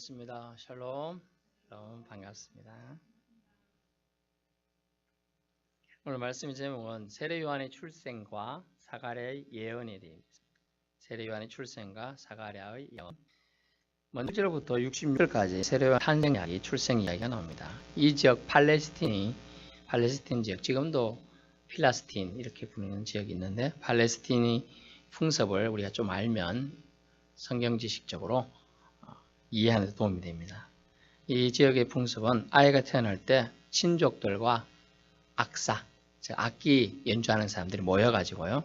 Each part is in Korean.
반갑습니다. 샬롬. 샬롬 반갑습니다. 오늘 말씀의 제목은 세례 요한의 출생과 사가랴의 예언에 대해 있습니다. 세례 요한의 출생과 사가랴의 예언. 먼저 1절부터 66절까지 세례 요한 탄생 이야기, 출생 이야기가 나옵니다. 이 지역 팔레스틴 지역, 지금도 필라스틴 이렇게 부르는 지역이 있는데 팔레스틴이 풍습을 우리가 좀 알면 성경 지식적으로 이해하는 데 도움이 됩니다. 이 지역의 풍습은 아이가 태어날 때 친족들과 악사, 즉 악기 연주하는 사람들이 모여가지고요,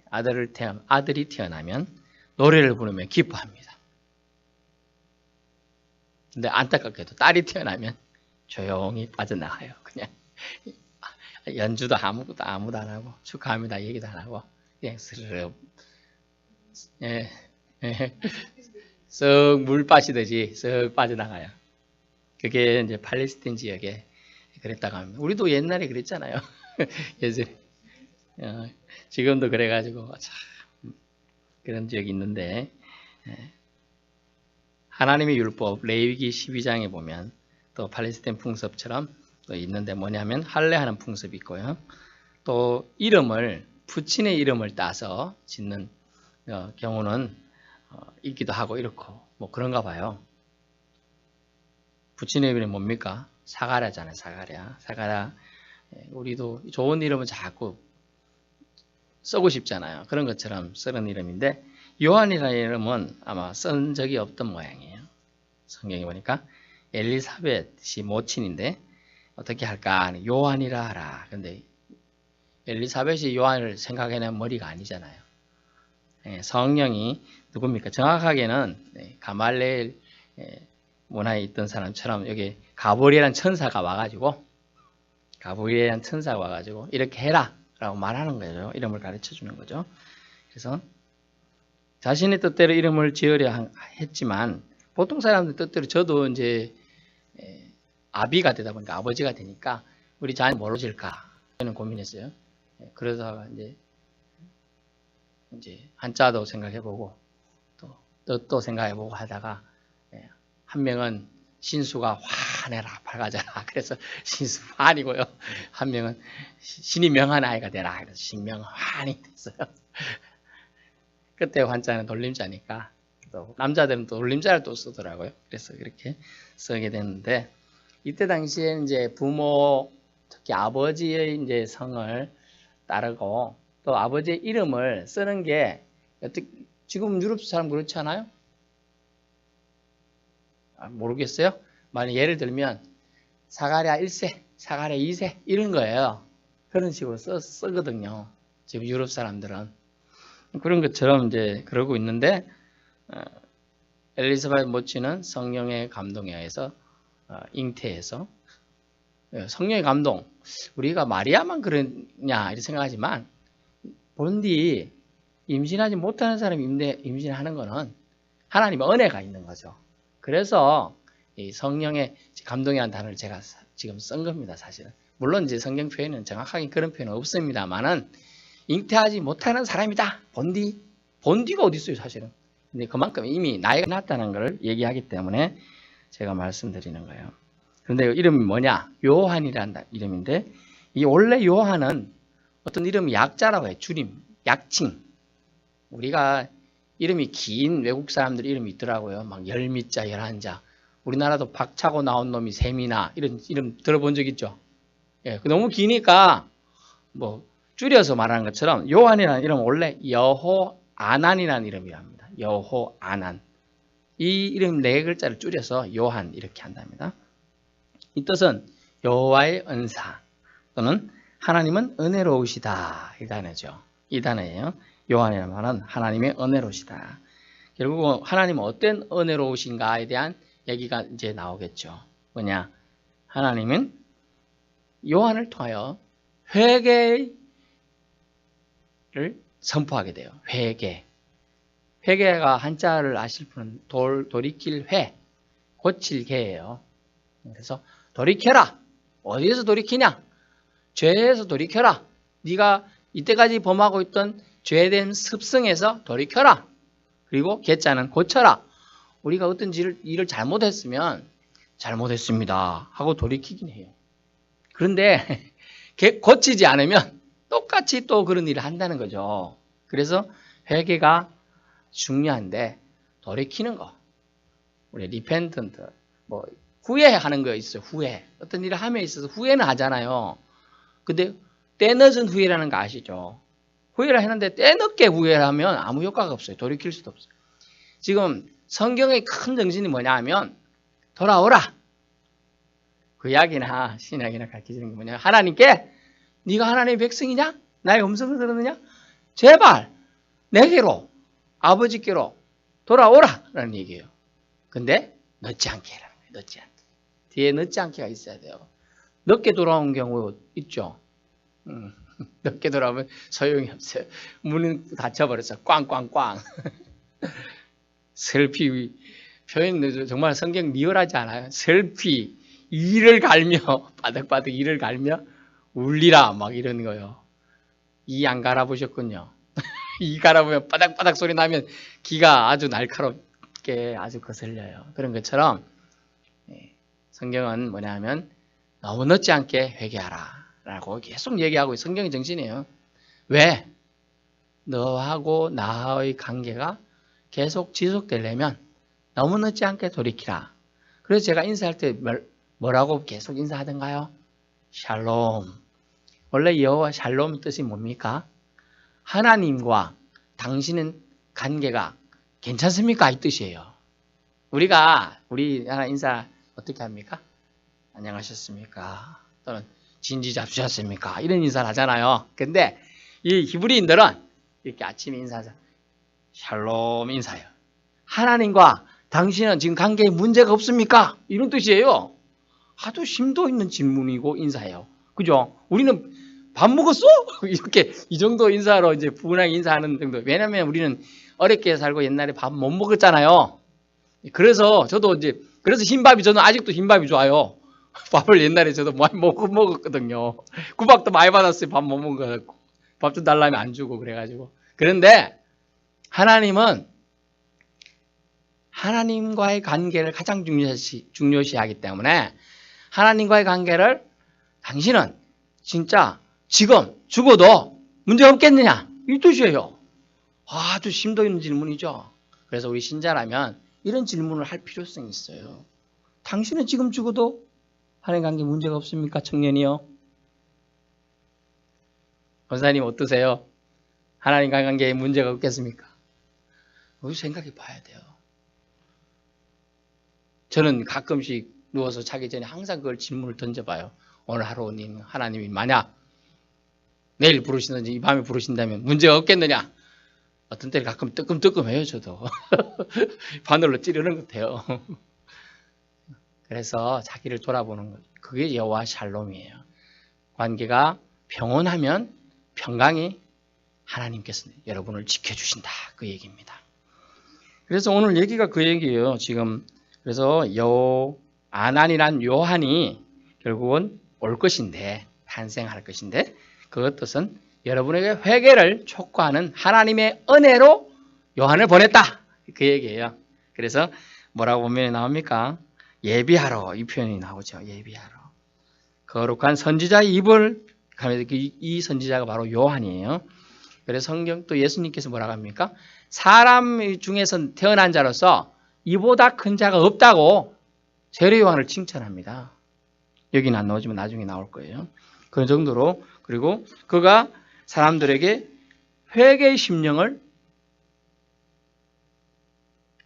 아들이 태어나면 노래를 부르며 기뻐합니다. 근데 안타깝게도 딸이 태어나면 조용히 빠져나가요. 그냥 연주도 아무도 안 하고 축하합니다 얘기도 안 하고 그냥 스르륵 썩 물 빠지듯이 썩 빠져나가요. 그게 이제 팔레스틴 지역에 그랬다고 합니다. 우리도 옛날에 그랬잖아요. 예전에. 지금도 그래가지고 참 그런 지역이 있는데, 하나님의 율법 레위기 12장에 보면 또 팔레스틴 풍습처럼 또 있는데 뭐냐면 할례하는 풍습이 있고요. 또 이름을 부친의 이름을 따서 짓는 경우는 있기도 하고 이렇고 뭐 그런가 봐요. 부친의 이름이 뭡니까? 사가랴잖아요. 사가랴. 우리도 좋은 이름은 자꾸 쓰고 싶잖아요. 그런 것처럼 쓰는 이름인데 요한이라는 이름은 아마 쓴 적이 없던 모양이에요. 성경에 보니까 엘리사벳이 모친인데 어떻게 할까? 요한이라 하라. 근데 엘리사벳이 요한을 생각해낸 머리가 아니잖아요. 성령이 누굽니까? 정확하게는 가말레엘 문화에 있던 사람처럼 여기 가브리엘한 천사가 와가지고 이렇게 해라 라고 말하는 거죠. 이름을 가르쳐 주는 거죠. 그래서 자신의 뜻대로 이름을 지으려 했지만 보통 사람들 뜻대로 저도 이제 아비가 되다 보니까 아버지가 되니까 우리 자녀 뭘로 지을까 저는 고민했어요. 그러다가 이제 한자도 생각해보고 또 뜻도 생각해보고 하다가 한 명은 신수가 화내라 밝아져라 그래서 신수 환이고요. 한 명은 신이 명한 아이가 되라 그래서 신명환이 됐어요. 그때 환자는 돌림자니까 또 남자들은 또 돌림자를 또 쓰더라고요. 그래서 그렇게 쓰게 됐는데 이때 당시에 이제 부모 특히 아버지의 이제 성을 따르고 또 아버지의 이름을 쓰는 게 지금 유럽 사람 그렇지 않아요? 모르겠어요? 만약 예를 들면 사가랴 1세, 사가랴 2세 이런 거예요. 그런 식으로 쓰거든요. 지금 유럽 사람들은 그런 것처럼 이제 그러고 있는데 엘리사벳 모친은 성령의 감동에 의해서 잉태해서 성령의 감동 우리가 마리아만 그러냐 이렇게 생각하지만 본디 임신하지 못하는 사람이 임신하는 거는 하나님의 은혜가 있는 거죠. 그래서 이 성령의 감동이라는 단어를 제가 지금 쓴 겁니다. 사실은 물론 이제 성경 표현은 정확하게 그런 표현은 없습니다만은 잉태하지 못하는 사람이다. 본디가 어디 있어요 사실은. 근데 그만큼 이미 나이가 났다는 걸 얘기하기 때문에 제가 말씀드리는 거예요. 그런데 이름이 뭐냐? 요한이라는 이름인데 이 원래 요한은 어떤 이름이 약자라고 해요. 줄임, 약칭. 우리가 이름이 긴 외국 사람들 이름이 있더라고요. 막 10미자, 11자. 우리나라도 박차고 나온 놈이 세미나 이런 이름 들어본 적 있죠? 예, 너무 기니까 뭐 줄여서 말하는 것처럼 요한이라는 이름은 원래 여호아난이라는 이름이랍니다. 여호아난. 이 이름 4글자를 줄여서 요한 이렇게 한답니다. 이 뜻은 여호와의 은사 또는 하나님은 은혜로우시다 이 단어죠. 이 단어예요. 요한이라는 말은 하나님의 은혜로우시다. 결국 하나님은 어떤 은혜로우신가에 대한 얘기가 이제 나오겠죠. 뭐냐? 하나님은 요한을 통하여 회개를 선포하게 돼요. 회개가 한자를 아실 분은 돌이킬 회, 고칠 개예요. 그래서 돌이켜라. 어디에서 돌이키냐? 죄에서 돌이켜라. 네가 이때까지 범하고 있던 죄된 습성에서 돌이켜라. 그리고 개자는 고쳐라. 우리가 어떤 일을 잘못했으면 잘못했습니다 하고 돌이키긴 해요. 그런데 고치지 않으면 똑같이 또 그런 일을 한다는 거죠. 그래서 회개가 중요한데 돌이키는 거, 우리 리펜턴트, 뭐 후회하는 거 있어요. 후회. 어떤 일을 함에 있어서 후회는 하잖아요. 근데 때늦은 후회라는 거 아시죠? 후회를 했는데 때늦게 후회를 하면 아무 효과가 없어요. 돌이킬 수도 없어요. 지금 성경의 큰 정신이 뭐냐 하면 돌아오라. 그 이야기나 신약이나 가르치는 게 뭐냐, 하나님께 네가 하나님의 백성이냐? 나의 음성을 들었느냐? 제발 내게로, 아버지께로 돌아오라 라는 얘기예요. 근데 늦지 않게 해라는 거예요. 늦지 않게. 뒤에 늦지 않게가 있어야 돼요. 늦게 돌아온 경우 있죠. 늦게 돌아오면 소용이 없어요. 문은 닫혀버렸어요. 꽝꽝꽝. 슬피 표현 정말 성경 리얼하지 않아요? 슬피 이를 갈며 바득바득 이를 갈며 울리라 막 이런 거요. 이 안 갈아보셨군요. 이 갈아보면 바닥바닥 소리 나면 기가 아주 날카롭게 아주 거슬려요. 그런 것처럼 성경은 뭐냐 하면 너무 늦지 않게 회개하라 라고 계속 얘기하고 성경의 정신이에요. 왜? 너하고 나의 관계가 계속 지속되려면 너무 늦지 않게 돌이키라. 그래서 제가 인사할 때 뭐라고 계속 인사하던가요? 샬롬. 원래 여호와 샬롬 뜻이 뭡니까? 하나님과 당신은 관계가 괜찮습니까? 이 뜻이에요. 우리 하나 인사 어떻게 합니까? 안녕하셨습니까? 또는 진지 잡수셨습니까? 이런 인사를 하잖아요. 근데 이 히브리인들은 이렇게 아침에 인사하자 샬롬 인사예요. 하나님과 당신은 지금 관계에 문제가 없습니까? 이런 뜻이에요. 아주 심도 있는 질문이고 인사예요. 그죠? 우리는 밥 먹었어? 이렇게 이 정도 인사로 이제 부근하게 인사하는 정도. 왜냐면 우리는 어렵게 살고 옛날에 밥 못 먹었잖아요. 그래서 저도 이제 그래서 흰밥이 저는 아직도 흰밥이 좋아요. 밥을 옛날에 저도 많이 먹었거든요. 구박도 많이 받았어요. 밥 못 먹은 거. 밥 좀 달라면 안 주고 그래가지고. 그런데 하나님은 하나님과의 관계를 가장 중요시하기 때문에 하나님과의 관계를 당신은 진짜 지금 죽어도 문제가 없겠느냐? 이 뜻이에요. 아주 심도 있는 질문이죠. 그래서 우리 신자라면 이런 질문을 할 필요성이 있어요. 당신은 지금 죽어도 하나님 관계 문제가 없습니까? 청년이요. 권사님 어떠세요? 하나님과 관계에 문제가 없겠습니까? 우리 생각해 봐야 돼요. 저는 가끔씩 누워서 자기 전에 항상 그걸 질문을 던져봐요. 오늘 하루 하나님이 만약 내일 부르시든지 이 밤에 부르신다면 문제가 없겠느냐? 어떤 때는 가끔 뜨끔뜨끔해요. 저도. 바늘로 찌르는 것 같아요. 그래서 자기를 돌아보는 것. 그게 여호와 샬롬이에요. 관계가 평온하면 평강이 하나님께서 여러분을 지켜주신다. 그 얘기입니다. 그래서 오늘 얘기가 그 얘기예요. 지금 그래서 아난이란 요한이 결국은 올 것인데 탄생할 것인데 그 뜻은 여러분에게 회개를 촉구하는 하나님의 은혜로 요한을 보냈다. 그 얘기예요. 그래서 뭐라고 보면 나옵니까? 예비하러 이 표현이 나오죠. 예비하러. 거룩한 선지자의 입을 이 선지자가 바로 요한이에요. 그래서 성경 또 예수님께서 뭐라고 합니까? 사람 중에서 태어난 자로서 이보다 큰 자가 없다고 세례 요한을 칭찬합니다. 여기는 안 나오지만 나중에 나올 거예요. 그 정도로 그리고 그가 사람들에게 회개의 심령을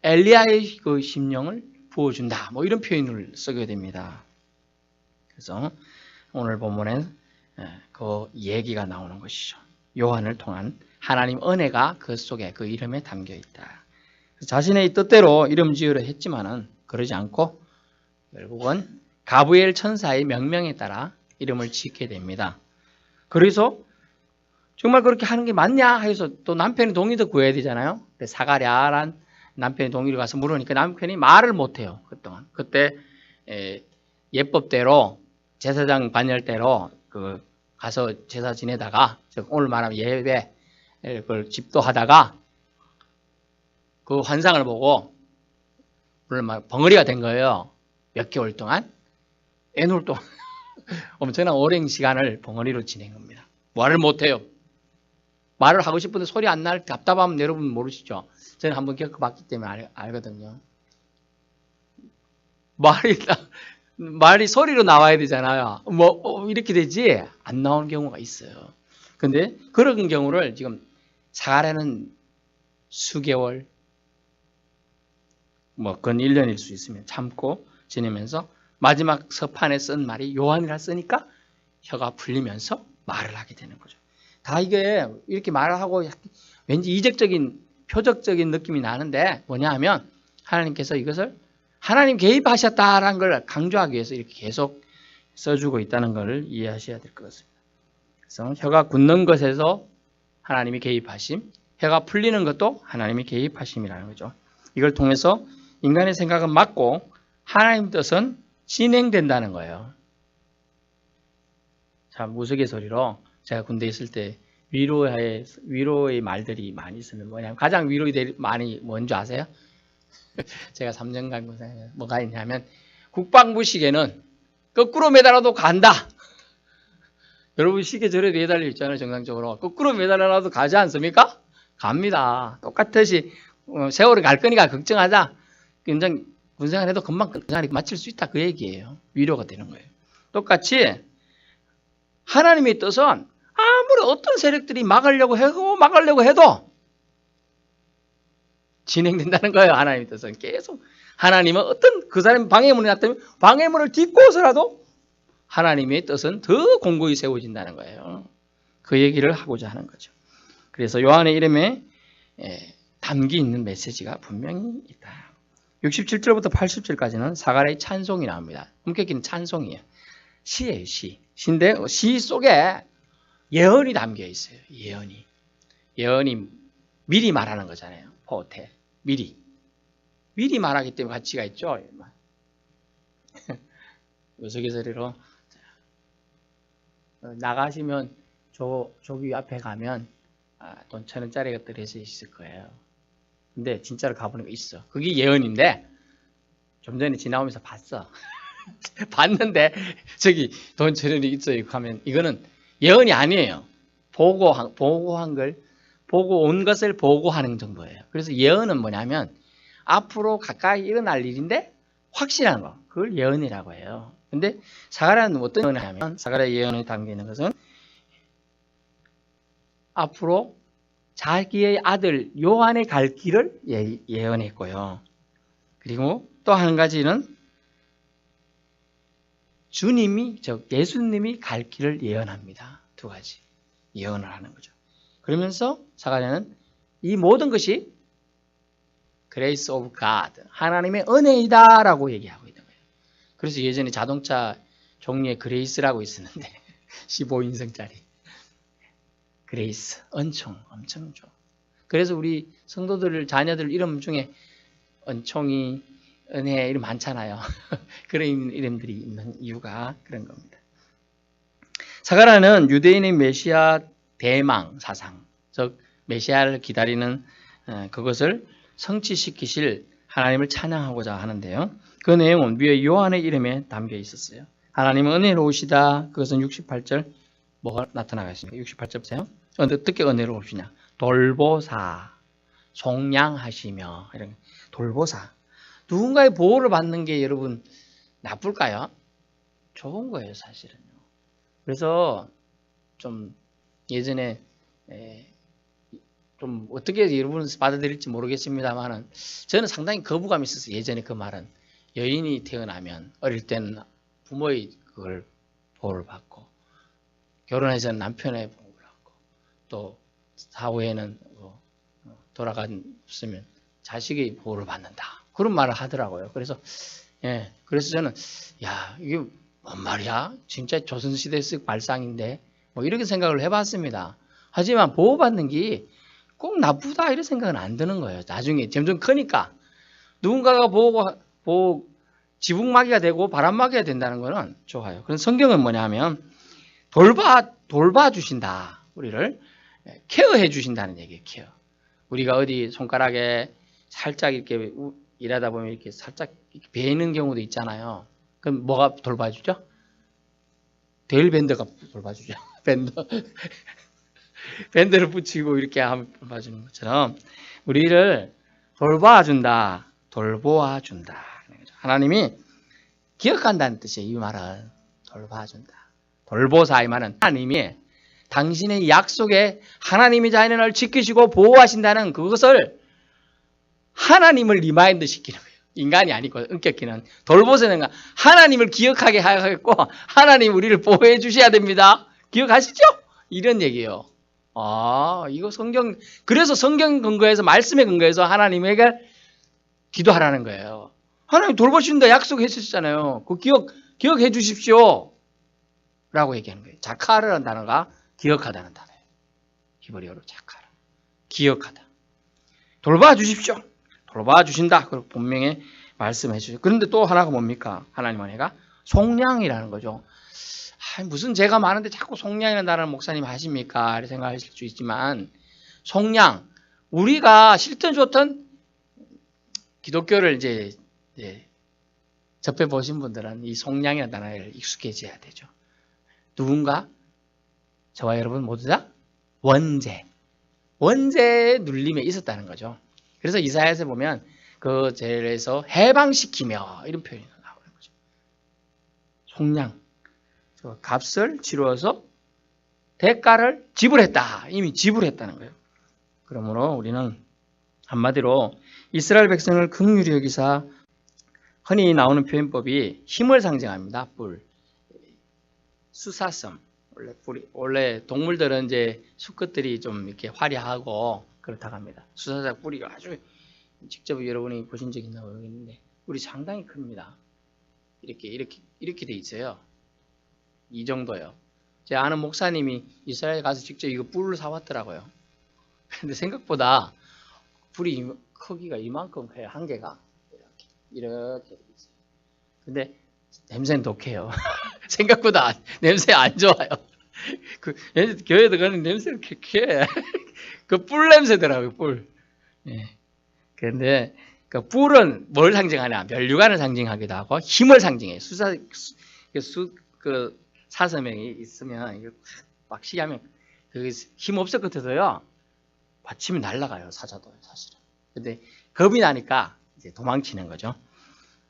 엘리야의 그 심령을 부어준다. 뭐 이런 표현을 쓰게 됩니다. 그래서 오늘 본문엔 그 얘기가 나오는 것이죠. 요한을 통한 하나님 은혜가 그 속에 그 이름에 담겨 있다. 자신의 뜻대로 이름 지으려 했지만은 그러지 않고 결국은 가브리엘 천사의 명령에 따라 이름을 짓게 됩니다. 그래서 정말 그렇게 하는 게 맞냐 해서 또 남편의 동의도 구해야 되잖아요. 사가랴란 남편의 동의를 가서 물으니까 남편이 말을 못해요. 그동안 그때 예법대로 제사장 반열대로 그 가서 제사 지내다가 오늘 말하면 예배 그걸 집도하다가 그 환상을 보고 물론 막 벙어리가 된 거예요. 몇 개월 동안, 애놀 동안 엄청난 오랜 시간을 벙어리로 지낸 겁니다. 말을 못해요. 말을 하고 싶은데 소리 안 날 답답하면 여러분 모르시죠? 저는 한번 겪어봤기 때문에 알거든요. 말이 소리로 나와야 되잖아요. 이렇게 되지 안 나오는 경우가 있어요. 근데 그런 경우를 지금 사가랴는 수개월, 그건 1년일 수 있으면 참고 지내면서 마지막 서판에 쓴 말이 요한이라 쓰니까 혀가 풀리면서 말을 하게 되는 거죠. 다 이게 이렇게 말을 하고 왠지 이적적인 표적적인 느낌이 나는데 뭐냐 하면 하나님께서 이것을 하나님 개입하셨다라는 걸 강조하기 위해서 이렇게 계속 써주고 있다는 걸 이해하셔야 될 것 같습니다. 그래서 혀가 굳는 것에서 하나님이 개입하심, 혀가 풀리는 것도 하나님이 개입하심이라는 거죠. 이걸 통해서 인간의 생각은 맞고 하나님 뜻은 진행된다는 거예요. 참 우스갯소리로 제가 군대에 있을 때 위로의 말들이 많이 있으면 뭐냐면 가장 위로의 많이 뭔지 아세요? 제가 3년간 군생활 뭐가 있냐면 국방부 시계는 거꾸로 매달아도 간다. 여러분 시계 저래 매달려 있잖아요. 정상적으로 거꾸로 매달아놔도 가지 않습니까? 갑니다. 똑같이 세월이 갈 거니까 걱정하자. 굉장히 군생활 해도 금방 군생활이 마칠 수 있다 그 얘기예요. 위로가 되는 거예요. 똑같이 하나님의 뜻은 아무리 어떤 세력들이 막으려고 해도 진행된다는 거예요. 하나님의 뜻은 계속 하나님은 어떤 그 사람이 방해문이 났다면 방해문을 딛고서라도 하나님의 뜻은 더 공고히 세워진다는 거예요. 그 얘기를 하고자 하는 거죠. 그래서 요한의 이름에 담기 있는 메시지가 분명히 있다. 67절부터 80절까지는 사가랴의 찬송이 나옵니다. 엄격히는 찬송이에요. 시예요, 시. 시인데 시 속에 예언이 담겨 있어요. 예언이 미리 말하는 거잖아요. 포테. 미리 말하기 때문에 가치가 있죠. 우스갯소리로 나가시면 저기 앞에 가면 돈 1,000원짜리가 떨어져 있을 거예요. 근데 진짜로 가보는 거 있어. 그게 예언인데 좀 전에 지나오면서 봤어. 봤는데 저기 돈 1,000원이 있어요. 하면 이거는 예언이 아니에요. 보고 온 것을 보고하는 정도예요. 그래서 예언은 뭐냐면 앞으로 가까이 일어날 일인데 확실한 거. 그걸 예언이라고 해요. 근데 사가랴는 어떤 예언을 하면 사가랴 예언에 담겨 있는 것은 앞으로 자기의 아들 요한의 갈 길을 예언했고요. 그리고 또 한 가지는 예수님이 갈 길을 예언합니다. 두 가지 예언을 하는 거죠. 그러면서 사가랴는 이 모든 것이 Grace of God, 하나님의 은혜이다라고 얘기하고 있는 거예요. 그래서 예전에 자동차 종류에 그레이스라고 있었는데 15인승짜리 그레이스, 은총, 엄청 좋아. 그래서 우리 성도들 자녀들 이름 중에 은총이, 은혜 이름 많잖아요. 그런 이름들이 있는 이유가 그런 겁니다. 사가랴는 유대인의 메시아 대망 사상, 즉 메시아를 기다리는 그것을 성취시키실 하나님을 찬양하고자 하는데요. 그 내용은 위에 요한의 이름에 담겨 있었어요. 하나님은 은혜로우시다. 그것은 68절 뭐가 나타나가 있습니까? 68절 보세요. 어떻게 은혜로우시냐? 돌보사, 속량하시며 이런 돌보사. 누군가의 보호를 받는 게 여러분 나쁠까요? 좋은 거예요, 사실은요. 그래서 좀 예전에 좀 어떻게 여러분 받아들일지 모르겠습니다만은 저는 상당히 거부감이 있었어요. 예전에 그 말은 여인이 태어나면 어릴 때는 부모의 그걸 보호를 받고 결혼해서는 남편의 보호를 받고 또 사후에는 돌아갔으면 자식의 보호를 받는다. 그런 말을 하더라고요. 그래서 그래서 저는 이게 뭔 말이야? 진짜 조선시대식 발상인데 뭐 이렇게 생각을 해봤습니다. 하지만 보호받는 게 꼭 나쁘다 이런 생각은 안 드는 거예요. 나중에 점점 크니까 누군가가 지붕마개가 되고 바람마개가 된다는 거는 좋아요. 그래서 성경은 뭐냐면 돌봐 주신다. 우리를 케어해 주신다는 얘기예요. 케어. 우리가 어디 손가락에 살짝 이렇게 일하다 보면 이렇게 살짝 베이는 경우도 있잖아요. 그럼 뭐가 돌봐주죠? 데일밴드가 돌봐주죠. 밴드를 붙이고 이렇게 하면 돌봐주는 것처럼 우리를 돌봐준다, 돌보아준다. 하나님이 기억한다는 뜻이에요. 이 말은 돌봐준다. 돌보사 이 말은 하나님이 당신의 약속에 하나님이 자연을 지키시고 보호하신다는 그것을 하나님을 리마인드 시키는 거예요. 인간이 아니고 은격기는 돌보세는 하나님을 기억하게 하겠고 하나님 우리를 보호해 주셔야 됩니다. 기억하시죠? 이런 얘기예요. 이거 성경, 그래서 성경 근거에서 말씀의 근거에서 하나님에게 기도하라는 거예요. 하나님 돌보신다 약속했었잖아요. 그 기억해 주십시오. 라고 얘기하는 거예요. 자카르라는 단어가 기억하다는 단어예요. 히브리어로 자카르. 기억하다. 돌봐 주십시오. 돌봐 주신다. 그리고 분명히 말씀해 주죠. 그런데 또 하나가 뭡니까? 하나님 은혜가 속량이라는 거죠. 무슨 죄가 많은데 자꾸 속량이라는 단어를 목사님 하십니까? 이렇게 생각하실 수 있지만 속량, 우리가 싫든 좋든 기독교를 이제 접해 보신 분들은 이 속량이라는 단어에 익숙해져야 되죠. 누군가 저와 여러분 모두 다 원죄의 눌림에 있었다는 거죠. 그래서 이사야에서 보면 그 죄에서 해방시키며 이런 표현이 나오는 거죠. 속량, 값을 치루어서 대가를 지불했다. 이미 지불했다는 거예요. 그러므로 우리는 한마디로 이스라엘 백성을 긍휼히 여기사, 흔히 나오는 표현법이 힘을 상징합니다. 뿔, 수사섬. 원래 동물들은 이제 수컷들이 좀 이렇게 화려하고 그렇다고 합니다. 수사자 뿌리가 아주, 직접 여러분이 보신 적 있나 모르겠는데 뿔이 상당히 큽니다. 이렇게 돼 있어요. 이 정도요. 제 아는 목사님이 이스라엘 가서 직접 이거 뿔을 사왔더라고요. 근데 생각보다 뿔이 크기가 이만큼 커요. 한 개가 이렇게 돼 있어요. 근데 냄새는 독해요. 생각보다 냄새 안 좋아요. 교회 들어가는 냄새는 쾌쾌해. 그 뿔 냄새더라고요, 뿔. 예. 그런데 그 뿔은 뭘 상징하냐? 면류관을 상징하기도 하고 힘을 상징해요. 사서명이 있으면 이거 막 시하면 힘 없을 것 같아서요. 받치면 날아가요, 사자도 사실은. 근데 겁이 나니까 이제 도망치는 거죠.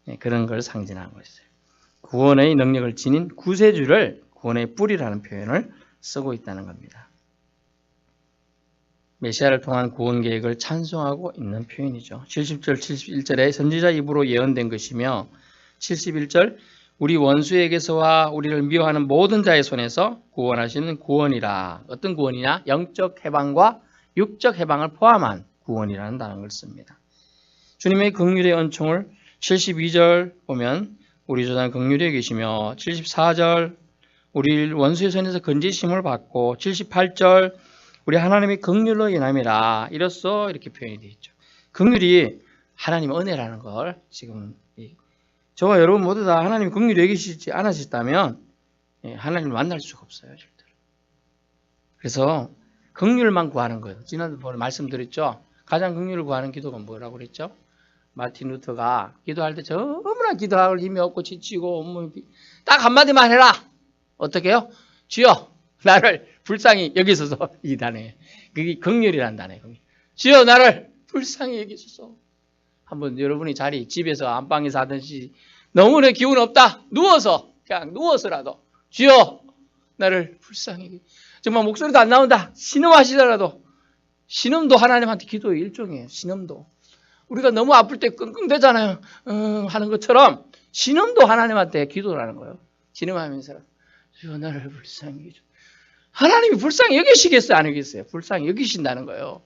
예, 그런 걸 상징하는 것이죠. 구원의 능력을 지닌 구세주를 구원의 뿔이라는 표현을 쓰고 있다는 겁니다. 메시아를 통한 구원 계획을 찬송하고 있는 표현이죠. 70절, 71절에 선지자 입으로 예언된 것이며 71절 우리 원수에게서와 우리를 미워하는 모든 자의 손에서 구원하시는 구원이라. 어떤 구원이냐? 영적 해방과 육적 해방을 포함한 구원이라는 단어를 씁니다. 주님의 긍휼의 은총을 72절 보면 우리 조상 긍휼히 계시며 74절 우리 원수의 손에서 건지심을 받고 78절 우리 하나님의 긍휼로 인함이라. 이로써 이렇게 표현이 되어 있죠. 긍휼이 하나님의 은혜라는 걸 지금 저와 여러분 모두 다 하나님 긍휼히 여기시지 않으셨다면 하나님을 만날 수가 없어요. 절대로. 그래서 긍휼만 구하는 거예요. 지난번에 말씀드렸죠. 가장 긍휼을 구하는 기도가 뭐라고 그랬죠? 마틴 루터가 기도할 때 너무나 기도할 힘이 없고 지치고 딱 한마디만 해라. 어떻게 해요? 주여 나를 불쌍히 여기소서. 이 단어에 그게 긍휼이라는 단어예요. 주여 나를 불쌍히 여기소서. 한번 여러분이 집에서 안방에서 하든지 너무나 기운 없다. 그냥 누워서라도 주여 나를 불쌍히, 정말 목소리도 안 나온다. 신음하시더라도, 신음도 하나님한테 기도의 일종이에요. 신음도. 우리가 너무 아플 때 끙끙대잖아요. 하는 것처럼 신음도 하나님한테 기도라는 거예요. 신음하면서 주여 나를 불쌍히 여기소서. 하나님이 불쌍히 여기시겠어요? 안 여기겠어요? 불쌍히 여기신다는 거예요.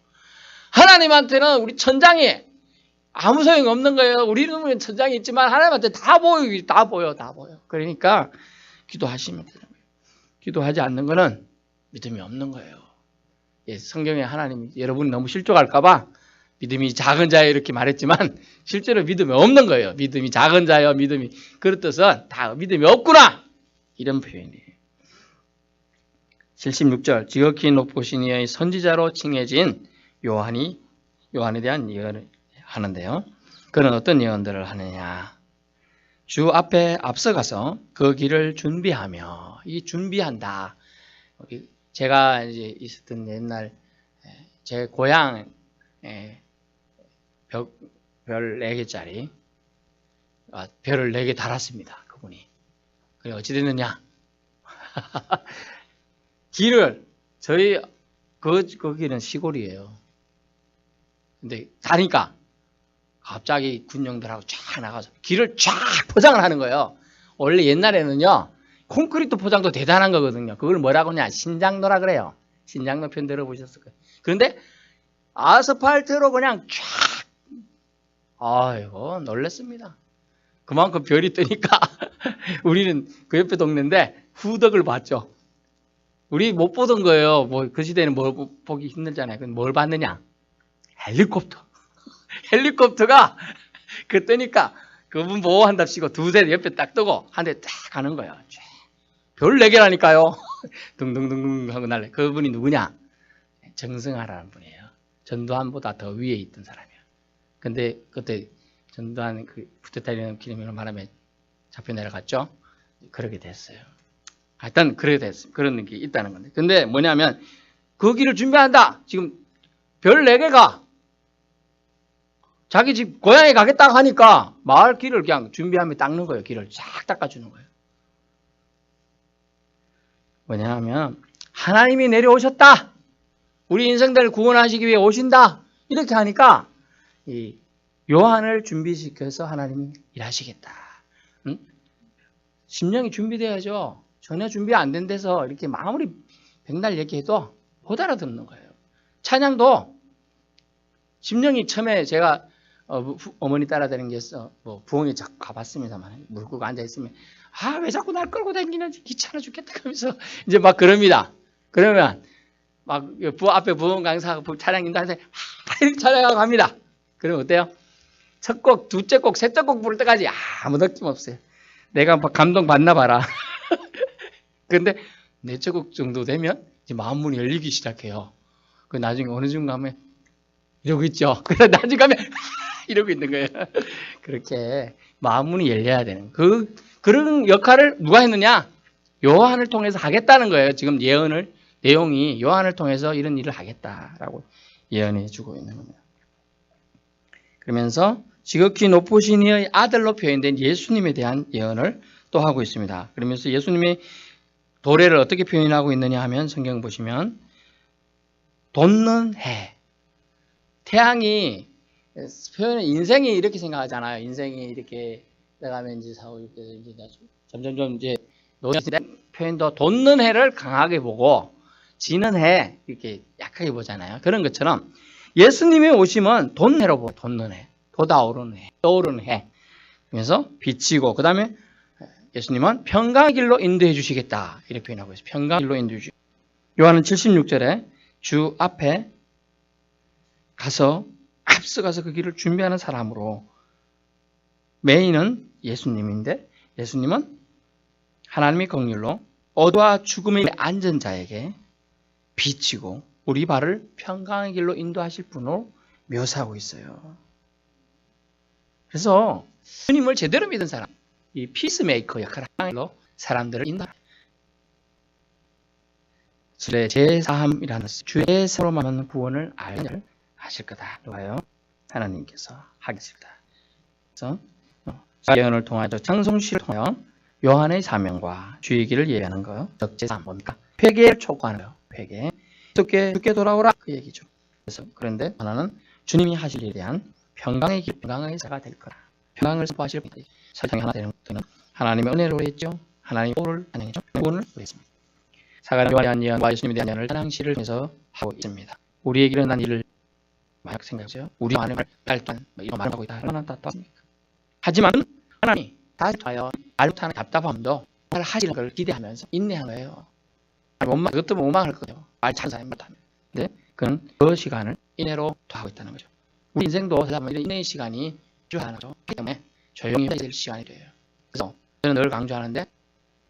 하나님한테는 우리 천장이 아무 소용이 없는 거예요. 우리는 천장이 있지만 하나님한테 다 보여. 그러니까 기도하시면 되는 거예요. 기도하지 않는 거는 믿음이 없는 거예요. 성경에 하나님이 여러분이 너무 실족할까봐 믿음이 작은 자예요 이렇게 말했지만 실제로 믿음이 없는 거예요. 믿음이 작은 자예요. 믿음이 그렇듯은 다 믿음이 없구나. 이런 표현이에요. 76절 지극히 높으신 이의 선지자로 칭해진 요한에 대한 예언을 하는데요. 그는 어떤 예언들을 하느냐. 주 앞에 앞서가서 그 길을 준비하며, 이 준비한다. 제가 이제 있었던 옛날 제 고향 별 4개짜리 별을 4개 달았습니다. 그분이. 그래 어찌 됐느냐? 길을 저희 거기는 시골이에요. 근데 가니까 갑자기 군용들하고 쫙 나가서 길을 쫙 포장을 하는 거예요. 원래 옛날에는요 콘크리트 포장도 대단한 거거든요. 그걸 뭐라고 하냐, 신장로라 그래요. 신장로 편 들어보셨을 거예요. 그런데 아스팔트로 그냥 쫙, 아이고 놀랬습니다. 그만큼 별이 뜨니까 우리는 그 옆에 동네인데 후덕을 봤죠. 우리 못 보던 거예요. 뭐 그 시대는 뭘 보기 힘들잖아요. 그럼 뭘 봤느냐? 헬리콥터. 헬리콥터가 그 뜨니까 그분 보호한답시고 두대 옆에 딱 뜨고 한 대 딱 가는 거예요. 별 4개라니까요. 둥둥둥둥 하고 날래. 그분이 누구냐? 정승하라는 분이에요. 전두환보다 더 위에 있던 사람이에요. 근데 그때 전두환 그 쿠데타를 기념으로 말하면 잡혀 내려갔죠. 그렇게 됐어요. 하여튼 그렇게 됐어요. 그런 게 있다는 건데. 근데 뭐냐면 그 길을 준비한다. 지금 별 4개가 자기 집 고향에 가겠다고 하니까 마을 길을 그냥 준비하면 닦는 거예요. 길을 쫙 닦아주는 거예요. 뭐냐면 하나님이 내려오셨다. 우리 인생들을 구원하시기 위해 오신다. 이렇게 하니까 이 요한을 준비시켜서 하나님이 일하시겠다. 응? 심령이 준비돼야죠. 전혀 준비 안 된 데서 이렇게 아무리 백날 얘기해도 못 알아듣는 거예요. 찬양도 심령이 처음에 제가 어머니 따라다니면서 뭐 부엉이 자꾸 가봤습니다만 물 끄고 앉아있으면 왜 자꾸 날 끌고 다니는지 귀찮아 죽겠다 하면서 이제 막 그럽니다. 그러면 막 앞에 부흥 강사 찬양 인도하는데 이렇게 찬양하고 갑니다. 그러면 어때요? 첫 곡, 둘째 곡, 셋째 곡 부를 때까지 아무 느낌 없어요. 내가 감동 받나 봐라. 근데 넷째 곡 정도 되면 이제 마음 문이 열리기 시작해요. 그 나중에 어느 순간 가면 이러고 있죠. 그래서 나중에 가면 이러고 있는 거예요. 그렇게 마음 문이 열려야 되는 그런 역할을 누가 했느냐? 요한을 통해서 하겠다는 거예요. 지금 내용이 요한을 통해서 이런 일을 하겠다라고 예언해 주고 있는 겁니다. 그러면서 지극히 높으신 이의 아들로 표현된 예수님에 대한 예언을 또 하고 있습니다. 그러면서 예수님의 도래를 어떻게 표현하고 있느냐 하면 성경 보시면 돋는 해. 태양이 표현은 인생이 이렇게 생각하잖아요. 인생이 이렇게 내가면 이제 4, 5, 6대 이제 점점점 이제 노년의 표현도 돋는 해를 강하게 보고 지는 해 이렇게 약하게 보잖아요. 그런 것처럼 예수님의 오심은 돋는 해로 보고 돋는 해, 돋아오르는 해, 떠오르는 해. 그래서 비치고 그 다음에 예수님은 평강의 길로 인도해 주시겠다 이렇게 표현하고 있어요. 평강의 길로 인도해 주시겠다. 요한은 76절에 주 앞에 가서 앞서가서 그 길을 준비하는 사람으로 메인은 예수님인데 예수님은 하나님의 긍휼로 어두와 죽음에 앉은 자에게 비치고 우리 발을 평강의 길로 인도하실 분으로 묘사하고 있어요. 그래서 주님을 제대로 믿은 사람, 이 피스메이커 역할을 하는 사람들을 인도합니다. 주의 제사함이라는 주의 사로 만난 구원을 알게 하실 거다. 누가요? 하나님께서 하겠습니다. 그래서 예언을 통하여 창송시를 통하여 요한의 사명과 주의 길을 예언하는 거예요. 적제사 뭡니까? 회개를 촉구하는 거예요. 회개. 주께 돌아오라 그 얘기죠. 그래서 그런데 하나는 주님이 하실 일에 대한 평강의 길, 평강의 자가 될 거다. 평강을 선포하실 분이 사랑이 하나 되는 것은 하나님의 은혜로 했죠. 하나님의 오를 찬양했죠. 구원을 구했습니다. 사가랴에 대한 예언과 예수님에 대한 예언을 찬양시를 통해서 하고 있습니다. 우리에게 일어난 일을 막 생각하세요. 우리 안에 발단 이런 말을 하고 있다. 얼마나 답답합니까? 하지만 하나님이 다시 하여 말 못하는 답답함도 말 하시는 걸 기대하면서 인내하는 거예요. 그것도 원망할 거예요. 말 잘하는 사람이 못하면. 근데 그는 그 시간을 인내로 더하고 있다는 거죠. 우리 인생도 이런 인내의 시간이 필요하죠. 그렇기 때문에 조용히 해야 될 시간이 돼요. 그래서 저는 늘 강조하는데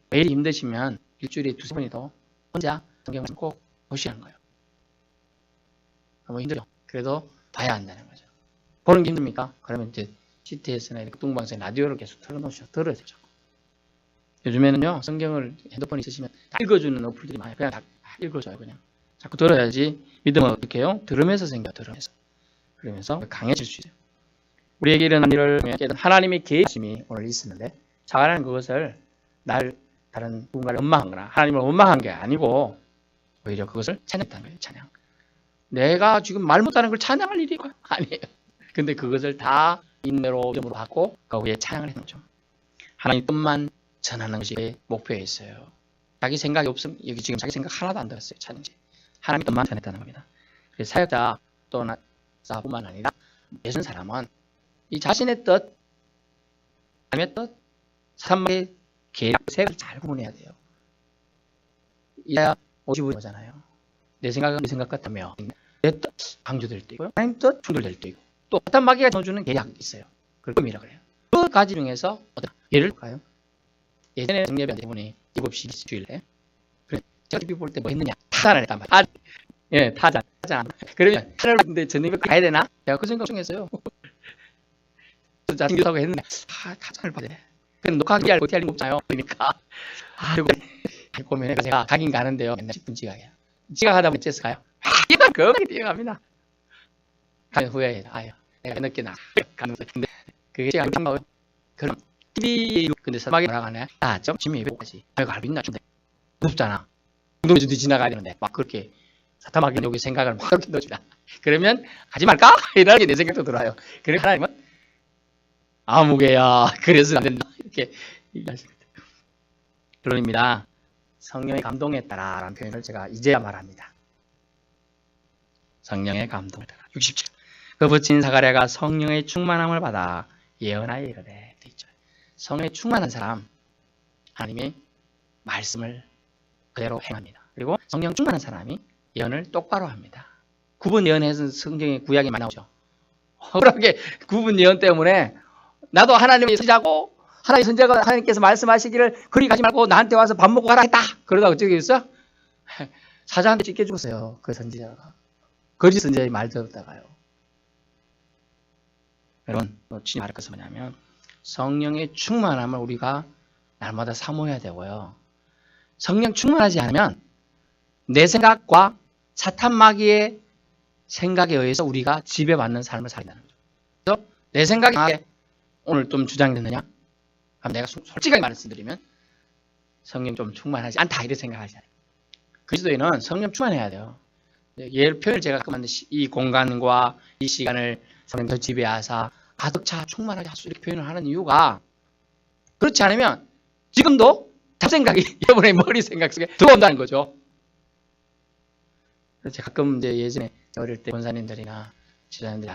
매일 힘드시면 일주일에 2-3번이도 혼자 성경을 꼭 보시라는 거예요. 너무 힘들죠. 그래도 봐야 한다는 거죠. 보는 게 힘듭니까? 그러면 이제 CTS나 동방송 라디오를 계속 틀어놓으셔 들어야 되죠. 요즘에는요 성경을 핸드폰에 있으시면 다 읽어주는 어플들이 많아요. 그냥 다 읽어줘요. 그냥 자꾸 들어야지 믿음은 어떻게 해요? 들으면서 생겨. 들으면서 그러면서 강해질 수 있어요. 우리에게 일어난 일을 하나님의 계획심이 오늘 있었는데 자가라는 그것을 다른 누군가를 원망한 거나 하나님을 원망한 게 아니고 오히려 그것을 찬양했다는 거예요. 찬양. 내가 지금 말 못하는 걸 찬양할 일이 아니에요. 근데 그것을 다 인내로 믿음으로 받고 거기에 찬양을 했는 거죠. 하나님 뜻만 전하는 것이 목표에 있어요. 자기 생각이 없으면 여기 지금 자기 생각 하나도 안 들었어요. 찬양지. 하나님 뜻만 전했다는 겁니다. 그래서 사역자 또는 사뿐만 아니라 예선 사람은 이 자신의 뜻, 하나님의 뜻, 사람의 계획을 잘 구분해야 돼요. 이래야 오지부지 거잖아요. 내 생각은 내 생각 같으며 내 뜻 강조될 때 있고요. 하나님 뜻 충돌될 때 있고 또 사탄 마귀가 넣어주는 계략이 있어요. 그걸 꿈이라고 그래요. 그 가지 중에서 어떤 예를 들까요? 예전에 성예배 때문에 7시 주일에 제가 TV 볼 때 뭐 했느냐? 타잔을 했단 말이에요. 예, 타잔. 그러면 타를 했는데 저녁에 가야 되나? 제가 그 생각 중에서요. 자신교사고 했는데 타잔을 봐야 돼. 그럼 녹화하기 할 어떻게 할 일 없잖아요. 그러니까 아이고 보면 제가 가긴 가는데요. 맨날 10분 지각해요. 지각하다 보면 어째서 가요? 이단 겁나게 뛰어갑니다. 가면 후회해요. 아유, 내가 늦게 나가면서 근데 그게 제가 생각하고 그럼 TV 근데 사막에 나가네. 아, 좀 짐이 왜까지? 아이고 알빈나 좀 무섭잖아. 운동주도 지나가야 되는데 막 그렇게 사타막이 여기 생각을 막 그렇게 넣어주다. 그러면 하지 말까? 이런 게 내 생각도 들어요. 그래서 하나님은 아무개야 그래서 안 된다 이렇게 얘기하십니다. 결론입니다. 성령의 감동에 따라라는 표현을 제가 이제야 말합니다. 성령의 감동에 따라 67. 그 붙인 사가랴가 성령의 충만함을 받아 예언하여 이르되 돼 있죠. 성령의 충만한 사람 하나님의 말씀을 그대로 행합니다. 그리고 성령 충만한 사람이 예언을 똑바로 합니다. 구분 예언에서 성경의 구약이 많이 나오죠. 억울하게 구분 예언 때문에 나도 하나님의 선지자고 하나님의 선지자가 하나님께서 말씀하시기를 그리 가지 말고 나한테 와서 밥 먹고 가라 했다. 그러다가 어떻게 됐어? 사자한테 찢겨 죽었어요. 그 선지자가. 거짓 선지자의 말 들었다가요. 여러분, 주님 말할 것은 뭐냐면 성령의 충만함을 우리가 날마다 사모해야 되고요. 성령 충만하지 않으면 내 생각과 사탄 마귀의 생각에 의해서 우리가 지배받는 삶을 살인다는 거죠. 그래서 내 생각이 오늘 좀 주장이 됐느냐? 그럼 내가 솔직하게 말씀드리면 성령 좀 충만하지 않다 이렇게 생각하지 않아요. 그리스도인은 성령 충만해야 돼요. 예를 표현을 제가 이 공간과 이 시간을 성령께서 지배하사 가득 차 충만하게 하소 이렇게 표현을 하는 이유가 그렇지 않으면 지금도 잡생각이 여러분의 머리 생각 속에 들어온다는 거죠. 그래서 가끔 이제 예전에 어릴 때 권사님들이나 지도자님들이